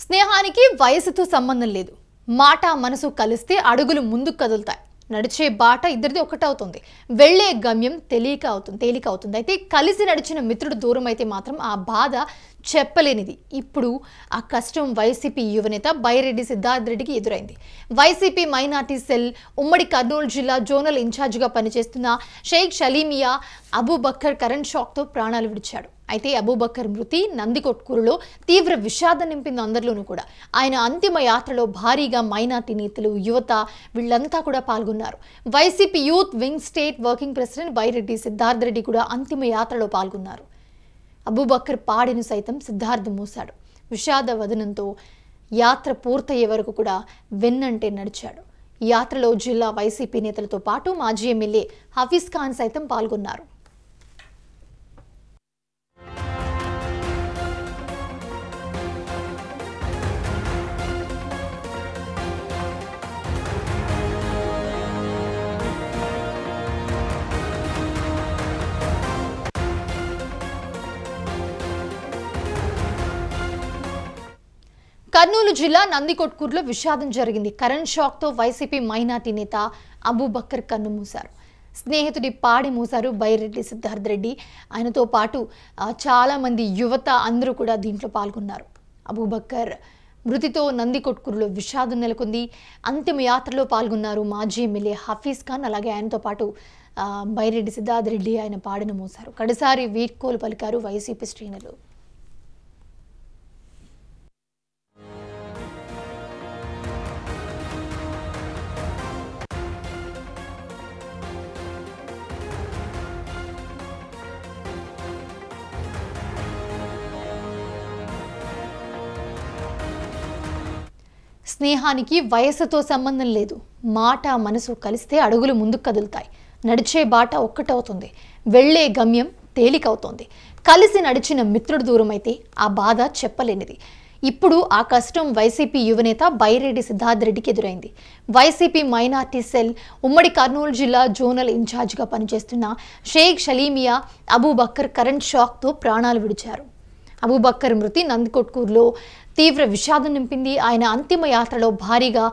స్నేహానికి వయసుతో సంబంధం లేదు. మాట మనసు కలిస్తే అడుగులు ముందుకు కదులుతాయి. నడిచే బాట ఇద్దరిది ఒకటవుతుంది. వెళ్ళే గమ్యం తేలిక అవుతుంది. అయితే కలిసి నడిచిన మిత్రుడు దూరం అయితే మాత్రం ఆ బాధ చెప్పలేనిది. ఇప్పుడు ఆ కష్టం వైసీపీ యువనేత బైరెడ్డి సిద్ధార్థ్ రెడ్డికి ఎదురైంది. వైసీపీ మైనార్టీ సెల్ ఉమ్మడి కర్నూలు జిల్లా జోనల్ ఇన్ఛార్జిగా పనిచేస్తున్న షేక్ షలీమియా అబూబక్కర్ కరెంట్ షాక్తో ప్రాణాలు విడిచాడు. అయితే అబూబక్కర్ మృతి నందికొట్కూరులో తీవ్ర విషాదం నింపింది అందరిలోనూ కూడా. ఆయన అంతిమ యాత్రలో భారీగా మైనార్టీ నేతలు, యువత వీళ్ళంతా కూడా పాల్గొన్నారు. YCP youth wing state working president Byreddy Siddharth Reddy కూడా అంతిమ యాత్రలో పాల్గొన్నారు. అబూబక్కర్ పాడిని సైతం సిద్ధార్థ్ మోశాడు. విషాద వదనంతో యాత్ర పూర్తయ్యే వరకు కూడా వెన్నంటే నడిచాడు. ఈ యాత్రలో జిల్లా వైసీపీ నేతలతో పాటు మాజీ ఎమ్మెల్యే హఫీజ్ ఖాన్ సైతం పాల్గొన్నారు. కర్నూలు జిల్లా నందికొట్కూరులో విషాదం జరిగింది. కరెంట్ షాక్తో వైసీపీ మైనార్టీ నేత అబూబక్కర్ కన్ను మూశారు. స్నేహితుడి పాడి మూశారు బైరెడ్డి సిద్ధార్థ్ రెడ్డి. ఆయనతో పాటు చాలామంది యువత అందరూ కూడా దీంట్లో పాల్గొన్నారు. అబూబక్కర్ మృతితో నందికొట్కూరులో విషాదం నెలకొంది. అంతిమ యాత్రలో పాల్గొన్నారు మాజీ ఎమ్మెల్యే హఫీజ్ ఖాన్. అలాగే ఆయనతో పాటు బైరెడ్డి సిద్ధార్థ్ రెడ్డి ఆయన పాడిన మూశారు. కడసారి వీడ్కోలు పలికారు వైసీపీ శ్రేణులు. స్నేహానికి వయసుతో సంబంధం లేదు. మాట మనసు కలిస్తే అడుగులు ముందుకు కదులుతాయి. నడిచే బాట ఒక్కటవుతుంది. వెళ్ళే గమ్యం తేలికవుతోంది. కలిసి నడిచిన మిత్రుడు దూరం అయితే ఆ బాధ చెప్పలేనిది. ఇప్పుడు ఆ కష్టం వైసీపీ యువనేత బైరెడ్డి సిద్ధార్థ్ రెడ్డికి ఎదురైంది. వైసీపీ మైనార్టీ సెల్ ఉమ్మడి కర్నూలు జిల్లా జోనల్ ఇన్ఛార్జిగా పనిచేస్తున్న షేక్ షలీమియా అబూబక్కర్ కరెంట్ షాక్తో ప్రాణాలు విడిచారు. అబూబక్కర్ మృతి నందికొట్కూరులో తీవ్ర విషాదం నింపింది. ఆయన అంతిమ యాత్రలో భారీగా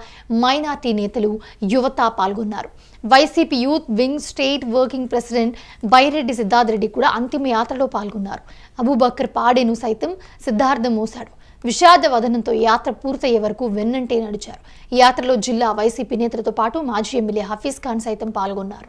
మైనార్టీ నేతలు, యువత పాల్గొన్నారు. YCP youth wing state working president Byreddy Siddharth Reddy కూడా అంతిమ యాత్రలో పాల్గొన్నారు. అబూబక్కర్ పాడేను సైతం సిద్ధార్థ మోశాడు. విషాద వదనంతో యాత్ర పూర్తయ్యే వరకు వెన్నంటే నడిచారు. ఈ యాత్రలో జిల్లా వైసీపీ నేతలతో పాటు మాజీ ఎమ్మెల్యే హఫీజ్ ఖాన్ సైతం పాల్గొన్నారు.